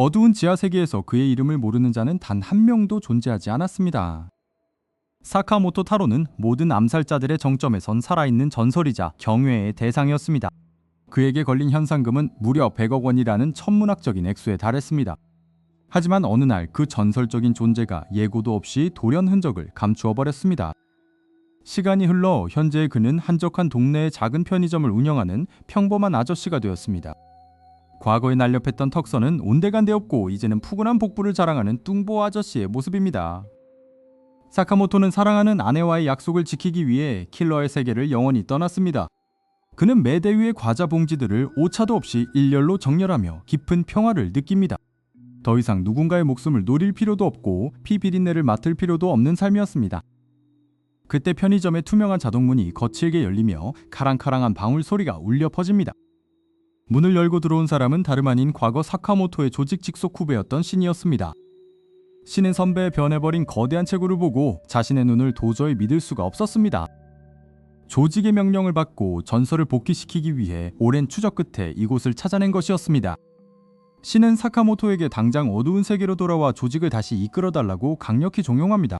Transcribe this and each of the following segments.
어두운 지하 세계에서 그의 이름을 모르는 자는 단 한 명도 존재하지 않았습니다. 사카모토 타로는 모든 암살자들의 정점에 선 살아있는 전설이자 경외의 대상이었습니다. 그에게 걸린 현상금은 무려 100억 원이라는 천문학적인 액수에 달했습니다. 하지만 어느 날 그 전설적인 존재가 예고도 없이 돌연 흔적을 감추어 버렸습니다. 시간이 흘러 현재 그는 한적한 동네의 작은 편의점을 운영하는 평범한 아저씨가 되었습니다. 과거에 날렵했던 턱선은 온데간데 없고 이제는 푸근한 복부를 자랑하는 뚱보 아저씨의 모습입니다. 사카모토는 사랑하는 아내와의 약속을 지키기 위해 킬러의 세계를 영원히 떠났습니다. 그는 매대 위의 과자 봉지들을 오차도 없이 일렬로 정렬하며 깊은 평화를 느낍니다. 더 이상 누군가의 목숨을 노릴 필요도 없고 피 비린내를 맡을 필요도 없는 삶이었습니다. 그때 편의점의 투명한 자동문이 거칠게 열리며 카랑카랑한 방울 소리가 울려 퍼집니다. 문을 열고 들어온 사람은 다름 아닌 과거 사카모토의 조직 직속 후배였던 신이었습니다. 신은 선배의 변해버린 거대한 체구를 보고 자신의 눈을 도저히 믿을 수가 없었습니다. 조직의 명령을 받고 전설을 복귀시키기 위해 오랜 추적 끝에 이곳을 찾아낸 것이었습니다. 신은 사카모토에게 당장 어두운 세계로 돌아와 조직을 다시 이끌어달라고 강력히 종용합니다.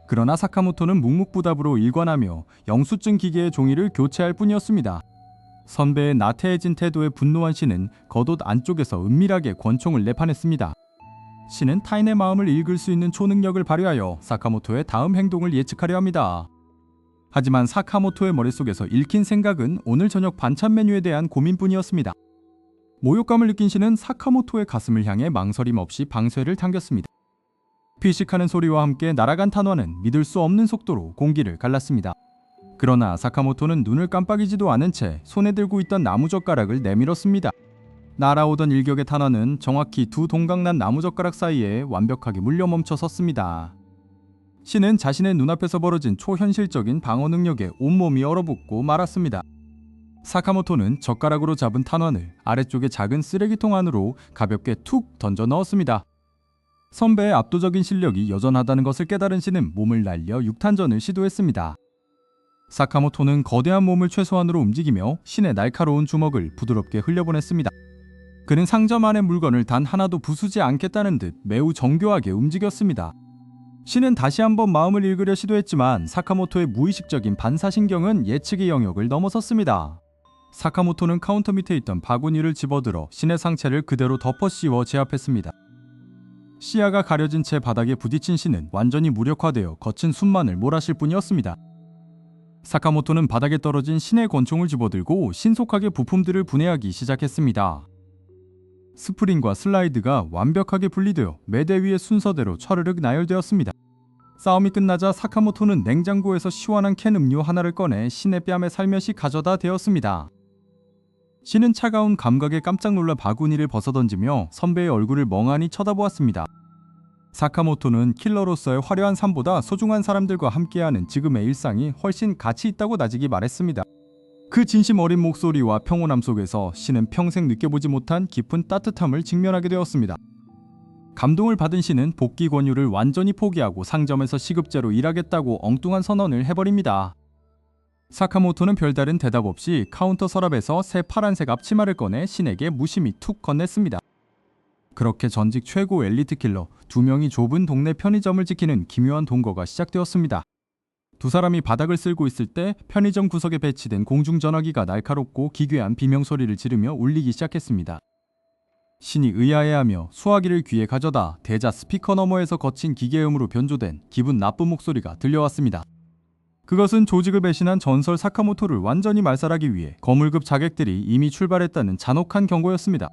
그러나 사카모토는 묵묵부답으로 일관하며 영수증 기계의 종이를 교체할 뿐이었습니다. 선배의 나태해진 태도에 분노한 신은 겉옷 안쪽에서 은밀하게 권총을 내판했습니다. 신은 타인의 마음을 읽을 수 있는 초능력을 발휘하여 사카모토의 다음 행동을 예측하려 합니다. 하지만 사카모토의 머릿속에서 읽힌 생각은 오늘 저녁 반찬 메뉴에 대한 고민뿐이었습니다. 모욕감을 느낀 신은 사카모토의 가슴을 향해 망설임 없이 방쇄를 당겼습니다. 피식하는 소리와 함께 날아간 탄환은 믿을 수 없는 속도로 공기를 갈랐습니다. 그러나 사카모토는 눈을 깜빡이지도 않은 채 손에 들고 있던 나무젓가락을 내밀었습니다. 날아오던 일격의 탄환은 정확히 두 동강난 나무젓가락 사이에 완벽하게 물려 멈춰 섰습니다. 신은 자신의 눈앞에서 벌어진 초현실적인 방어 능력에 온몸이 얼어붙고 말았습니다. 사카모토는 젓가락으로 잡은 탄환을 아래쪽의 작은 쓰레기통 안으로 가볍게 툭 던져 넣었습니다. 선배의 압도적인 실력이 여전하다는 것을 깨달은 신은 몸을 날려 육탄전을 시도했습니다. 사카모토는 거대한 몸을 최소한으로 움직이며 신의 날카로운 주먹을 부드럽게 흘려보냈습니다. 그는 상점 안의 물건을 단 하나도 부수지 않겠다는 듯 매우 정교하게 움직였습니다. 신은 다시 한번 마음을 읽으려 시도했지만 사카모토의 무의식적인 반사신경은 예측의 영역을 넘어섰습니다. 사카모토는 카운터 밑에 있던 바구니를 집어들어 신의 상체를 그대로 덮어 씌워 제압했습니다. 시야가 가려진 채 바닥에 부딪힌 신은 완전히 무력화되어 거친 숨만을 몰아쉴 뿐이었습니다. 사카모토는 바닥에 떨어진 신의 권총을 집어들고 신속하게 부품들을 분해하기 시작했습니다. 스프링과 슬라이드가 완벽하게 분리되어 매대 위에 순서대로 차르륵 나열되었습니다. 싸움이 끝나자 사카모토는 냉장고에서 시원한 캔 음료 하나를 꺼내 신의 뺨에 살며시 가져다 대었습니다. 신은 차가운 감각에 깜짝 놀라 바구니를 벗어던지며 선배의 얼굴을 멍하니 쳐다보았습니다. 사카모토는 킬러로서의 화려한 삶보다 소중한 사람들과 함께하는 지금의 일상이 훨씬 가치 있다고 나직이 말했습니다. 그 진심 어린 목소리와 평온함 속에서 신은 평생 느껴보지 못한 깊은 따뜻함을 직면하게 되었습니다. 감동을 받은 신은 복귀 권유를 완전히 포기하고 상점에서 시급제로 일하겠다고 엉뚱한 선언을 해버립니다. 사카모토는 별다른 대답 없이 카운터 서랍에서 새 파란색 앞치마를 꺼내 신에게 무심히 툭 건넸습니다. 그렇게 전직 최고 엘리트 킬러 2명이 좁은 동네 편의점을 지키는 기묘한 동거가 시작되었습니다. 두 사람이 바닥을 쓸고 있을 때 편의점 구석에 배치된 공중전화기가 날카롭고 기괴한 비명소리를 지르며 울리기 시작했습니다. 신이 의아해하며 수화기를 귀에 가져다 대자 스피커 너머에서 거친 기계음으로 변조된 기분 나쁜 목소리가 들려왔습니다. 그것은 조직을 배신한 전설 사카모토를 완전히 말살하기 위해 거물급 자객들이 이미 출발했다는 잔혹한 경고였습니다.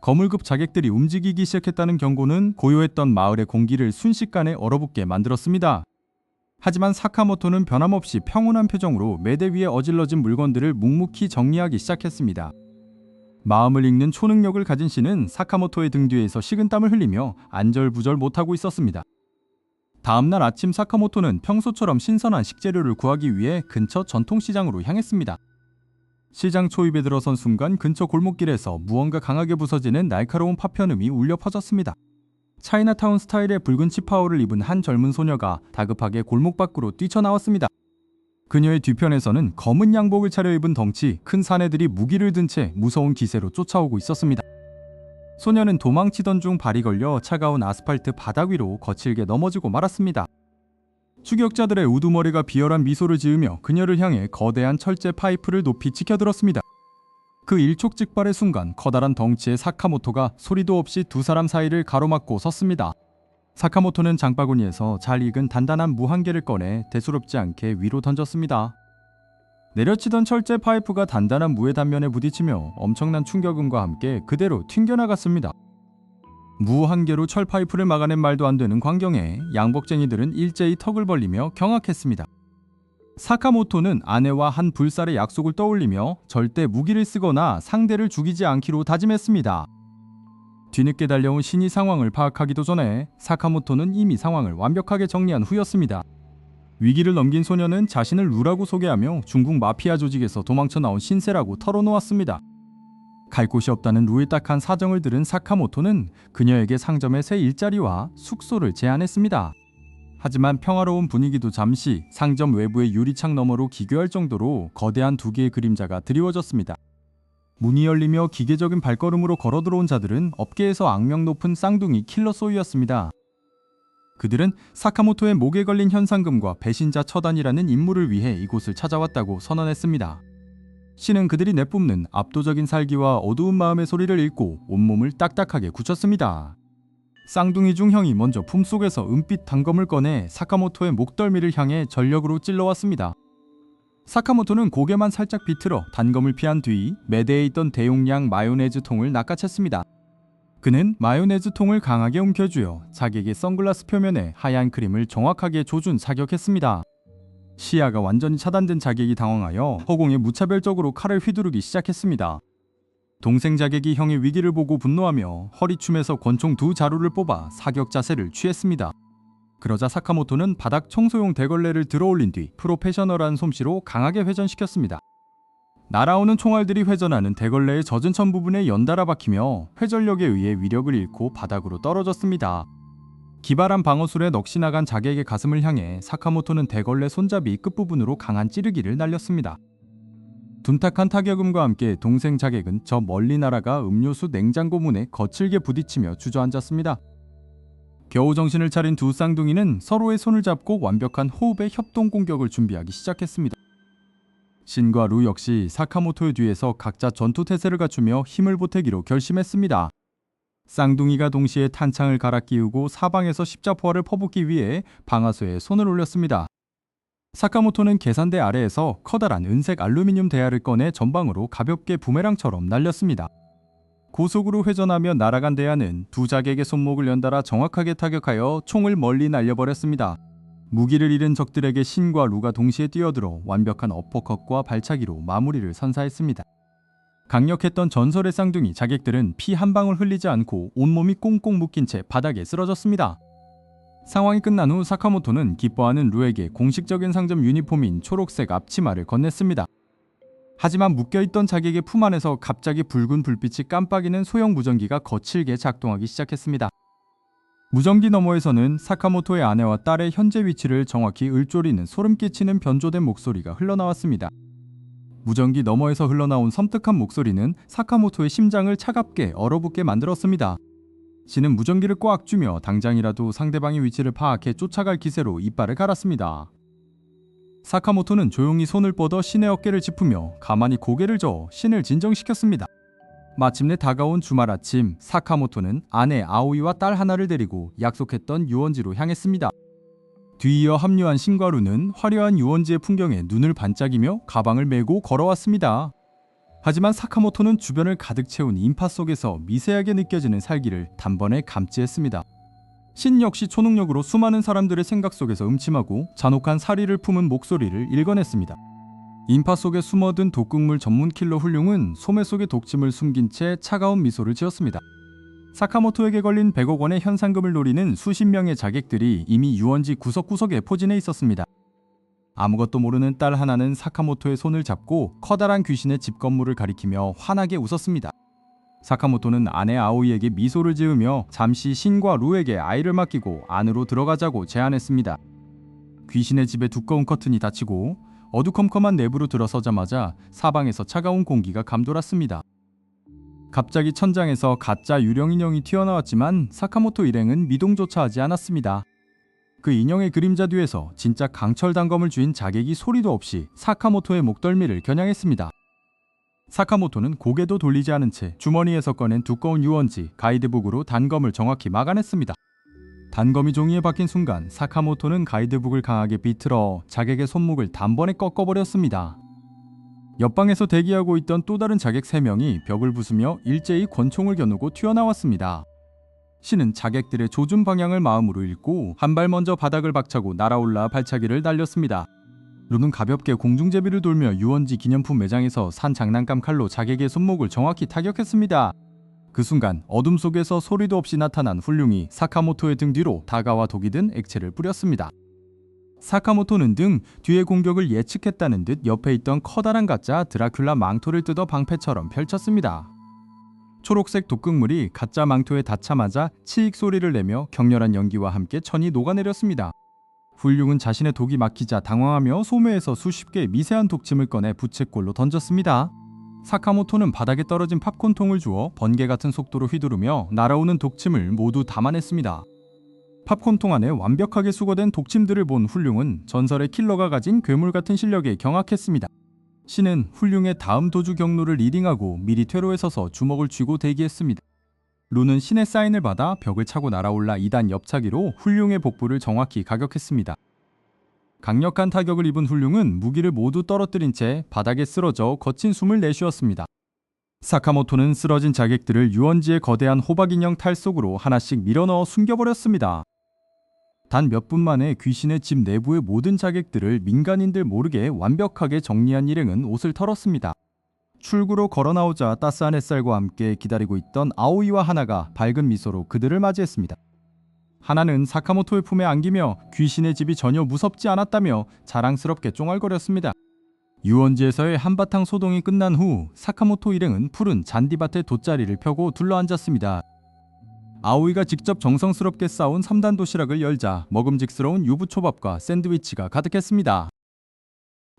거물급 자객들이 움직이기 시작했다는 경고는 고요했던 마을의 공기를 순식간에 얼어붙게 만들었습니다. 하지만 사카모토는 변함없이 평온한 표정으로 매대 위에 어질러진 물건들을 묵묵히 정리하기 시작했습니다. 마음을 읽는 초능력을 가진 신은 사카모토의 등 뒤에서 식은땀을 흘리며 안절부절 못하고 있었습니다. 다음날 아침 사카모토는 평소처럼 신선한 식재료를 구하기 위해 근처 전통시장으로 향했습니다. 시장 초입에 들어선 순간 근처 골목길에서 무언가 강하게 부서지는 날카로운 파편음이 울려 퍼졌습니다. 차이나타운 스타일의 붉은 치파오를 입은 한 젊은 소녀가 다급하게 골목 밖으로 뛰쳐나왔습니다. 그녀의 뒤편에서는 검은 양복을 차려입은 덩치 큰 사내들이 무기를 든 채 무서운 기세로 쫓아오고 있었습니다. 소녀는 도망치던 중 발이 걸려 차가운 아스팔트 바닥 위로 거칠게 넘어지고 말았습니다. 추격자들의 우두머리가 비열한 미소를 지으며 그녀를 향해 거대한 철제 파이프를 높이 치켜들었습니다. 그 일촉즉발의 순간 커다란 덩치의 사카모토가 소리도 없이 두 사람 사이를 가로막고 섰습니다. 사카모토는 장바구니에서 잘 익은 단단한 무한개를 꺼내 대수롭지 않게 위로 던졌습니다. 내려치던 철제 파이프가 단단한 무의 단면에 부딪히며 엄청난 충격음과 함께 그대로 튕겨나갔습니다. 무 한 개로 철 파이프를 막아낸 말도 안 되는 광경에 양복쟁이들은 일제히 턱을 벌리며 경악했습니다. 사카모토는 아내와 한 불살의 약속을 떠올리며 절대 무기를 쓰거나 상대를 죽이지 않기로 다짐했습니다. 뒤늦게 달려온 신이 상황을 파악하기도 전에 사카모토는 이미 상황을 완벽하게 정리한 후였습니다. 위기를 넘긴 소녀는 자신을 루라고 소개하며 중국 마피아 조직에서 도망쳐 나온 신세라고 털어놓았습니다. 갈 곳이 없다는 루의 딱한 사정을 들은 사카모토는 그녀에게 상점의 새 일자리와 숙소를 제안했습니다. 하지만 평화로운 분위기도 잠시 상점 외부의 유리창 너머로 기괴할 정도로 거대한 두 개의 그림자가 드리워졌습니다. 문이 열리며 기계적인 발걸음으로 걸어 들어온 자들은 업계에서 악명 높은 쌍둥이 킬러 소유였습니다. 그들은 사카모토의 목에 걸린 현상금과 배신자 처단이라는 임무를 위해 이곳을 찾아왔다고 선언했습니다. 신은 그들이 내뿜는 압도적인 살기와 어두운 마음의 소리를 읽고 온몸을 딱딱하게 굳혔습니다. 쌍둥이 중 형이 먼저 품속에서 은빛 단검을 꺼내 사카모토의 목덜미를 향해 전력으로 찔러왔습니다. 사카모토는 고개만 살짝 비틀어 단검을 피한 뒤 매대에 있던 대용량 마요네즈 통을 낚아챘습니다. 그는 마요네즈 통을 강하게 움켜쥐어 자객의 선글라스 표면에 하얀 크림을 정확하게 조준 사격했습니다. 시야가 완전히 차단된 자객이 당황하여 허공에 무차별적으로 칼을 휘두르기 시작했습니다. 동생 자객이 형의 위기를 보고 분노하며 허리춤에서 권총 두 자루를 뽑아 사격 자세를 취했습니다. 그러자 사카모토는 바닥 청소용 대걸레를 들어올린 뒤 프로페셔널한 솜씨로 강하게 회전시켰습니다. 날아오는 총알들이 회전하는 대걸레의 젖은 천 부분에 연달아 박히며 회전력에 의해 위력을 잃고 바닥으로 떨어졌습니다. 기발한 방어술에 넋이 나간 자객의 가슴을 향해 사카모토는 대걸레 손잡이 끝부분으로 강한 찌르기를 날렸습니다. 둔탁한 타격음과 함께 동생 자객은 저 멀리 날아가 음료수 냉장고 문에 거칠게 부딪히며 주저앉았습니다. 겨우 정신을 차린 두 쌍둥이는 서로의 손을 잡고 완벽한 호흡의 협동 공격을 준비하기 시작했습니다. 신과 루 역시 사카모토의 뒤에서 각자 전투 태세를 갖추며 힘을 보태기로 결심했습니다. 쌍둥이가 동시에 탄창을 갈아 끼우고 사방에서 십자포화를 퍼붓기 위해 방아쇠에 손을 올렸습니다. 사카모토는 계산대 아래에서 커다란 은색 알루미늄 대야를 꺼내 전방으로 가볍게 부메랑처럼 날렸습니다. 고속으로 회전하며 날아간 대야는 두 자객의 손목을 연달아 정확하게 타격하여 총을 멀리 날려버렸습니다. 무기를 잃은 적들에게 신과 루가 동시에 뛰어들어 완벽한 어퍼컷과 발차기로 마무리를 선사했습니다. 강력했던 전설의 쌍둥이 자객들은 피 한 방울 흘리지 않고 온몸이 꽁꽁 묶인 채 바닥에 쓰러졌습니다. 상황이 끝난 후 사카모토는 기뻐하는 루에게 공식적인 상점 유니폼인 초록색 앞치마를 건넸습니다. 하지만 묶여있던 자객의 품 안에서 갑자기 붉은 불빛이 깜빡이는 소형 무전기가 거칠게 작동하기 시작했습니다. 무전기 너머에서는 사카모토의 아내와 딸의 현재 위치를 정확히 을조리는 소름 끼치는 변조된 목소리가 흘러나왔습니다. 무전기 너머에서 흘러나온 섬뜩한 목소리는 사카모토의 심장을 차갑게 얼어붙게 만들었습니다. 신은 무전기를 꽉 쥐며 당장이라도 상대방의 위치를 파악해 쫓아갈 기세로 이빨을 갈았습니다. 사카모토는 조용히 손을 뻗어 신의 어깨를 짚으며 가만히 고개를 저어 신을 진정시켰습니다. 마침내 다가온 주말 아침, 사카모토는 아내 아오이와 딸 하나를 데리고 약속했던 유원지로 향했습니다. 뒤이어 합류한 신과 루는 화려한 유원지의 풍경에 눈을 반짝이며 가방을 메고 걸어왔습니다. 하지만 사카모토는 주변을 가득 채운 인파 속에서 미세하게 느껴지는 살기를 단번에 감지했습니다. 신 역시 초능력으로 수많은 사람들의 생각 속에서 음침하고 잔혹한 사리를 품은 목소리를 읽어냈습니다. 인파 속에 숨어든 독극물 전문 킬러 훌륭은 소매 속에 독침을 숨긴 채 차가운 미소를 지었습니다. 사카모토에게 걸린 100억 원의 현상금을 노리는 수십 명의 자객들이 이미 유원지 구석구석에 포진해 있었습니다. 아무것도 모르는 딸 하나는 사카모토의 손을 잡고 커다란 귀신의 집 건물을 가리키며 환하게 웃었습니다. 사카모토는 아내 아오이에게 미소를 지으며 잠시 신과 루에게 아이를 맡기고 안으로 들어가자고 제안했습니다. 귀신의 집의 두꺼운 커튼이 닫히고 어두컴컴한 내부로 들어서자마자 사방에서 차가운 공기가 감돌았습니다. 갑자기 천장에서 가짜 유령 인형이 튀어나왔지만 사카모토 일행은 미동조차 하지 않았습니다. 그 인형의 그림자 뒤에서 진짜 강철 단검을 쥔 자객이 소리도 없이 사카모토의 목덜미를 겨냥했습니다. 사카모토는 고개도 돌리지 않은 채 주머니에서 꺼낸 두꺼운 유원지 가이드북으로 단검을 정확히 막아냈습니다. 단검이 종이에 박힌 순간 사카모토는 가이드북을 강하게 비틀어 자객의 손목을 단번에 꺾어버렸습니다. 옆방에서 대기하고 있던 또 다른 자객 3명이 벽을 부수며 일제히 권총을 겨누고 튀어나왔습니다. 신은 자객들의 조준 방향을 마음으로 읽고 한 발 먼저 바닥을 박차고 날아올라 발차기를 날렸습니다. 루는 가볍게 공중제비를 돌며 유원지 기념품 매장에서 산 장난감 칼로 자객의 손목을 정확히 타격했습니다. 그 순간 어둠 속에서 소리도 없이 나타난 훌륭이 사카모토의 등 뒤로 다가와 독이 든 액체를 뿌렸습니다. 사카모토는 등 뒤의 공격을 예측했다는 듯 옆에 있던 커다란 가짜 드라큘라 망토를 뜯어 방패처럼 펼쳤습니다. 초록색 독극물이 가짜 망토에 닿자마자 치익 소리를 내며 격렬한 연기와 함께 천이 녹아내렸습니다. 훌륭은 자신의 독이 막히자 당황하며 소매에서 수십 개의 미세한 독침을 꺼내 부채꼴로 던졌습니다. 사카모토는 바닥에 떨어진 팝콘통을 주워 번개 같은 속도로 휘두르며 날아오는 독침을 모두 담아냈습니다. 팝콘통 안에 완벽하게 수거된 독침들을 본 훌륭은 전설의 킬러가 가진 괴물 같은 실력에 경악했습니다. 신은 훌륭의 다음 도주 경로를 리딩하고 미리 퇴로에 서서 주먹을 쥐고 대기했습니다. 루는 신의 사인을 받아 벽을 차고 날아올라 2단 옆차기로 훌륭의 복부를 정확히 가격했습니다. 강력한 타격을 입은 훌륭은 무기를 모두 떨어뜨린 채 바닥에 쓰러져 거친 숨을 내쉬었습니다. 사카모토는 쓰러진 자객들을 유원지의 거대한 호박인형 탈 속으로 하나씩 밀어넣어 숨겨버렸습니다. 단 몇 분 만에 귀신의 집 내부의 모든 자객들을 민간인들 모르게 완벽하게 정리한 일행은 옷을 털었습니다. 출구로 걸어 나오자 따스한 햇살과 함께 기다리고 있던 아오이와 하나가 밝은 미소로 그들을 맞이했습니다. 하나는 사카모토의 품에 안기며 귀신의 집이 전혀 무섭지 않았다며 자랑스럽게 쫑알거렸습니다. 유원지에서의 한바탕 소동이 끝난 후 사카모토 일행은 푸른 잔디밭에 돗자리를 펴고 둘러앉았습니다. 아오이가 직접 정성스럽게 싸온 3단 도시락을 열자 먹음직스러운 유부초밥과 샌드위치가 가득했습니다.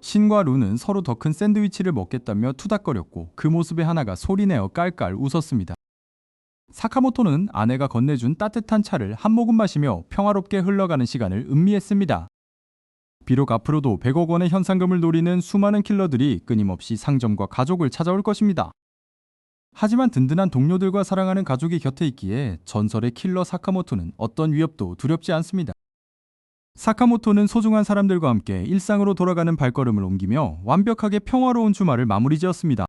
신과 루는 서로 더 큰 샌드위치를 먹겠다며 투닥거렸고 그 모습에 하나가 소리내어 깔깔 웃었습니다. 사카모토는 아내가 건네준 따뜻한 차를 한 모금 마시며 평화롭게 흘러가는 시간을 음미했습니다. 비록 앞으로도 100억 원의 현상금을 노리는 수많은 킬러들이 끊임없이 상점과 가족을 찾아올 것입니다. 하지만 든든한 동료들과 사랑하는 가족이 곁에 있기에 전설의 킬러 사카모토는 어떤 위협도 두렵지 않습니다. 사카모토는 소중한 사람들과 함께 일상으로 돌아가는 발걸음을 옮기며 완벽하게 평화로운 주말을 마무리 지었습니다.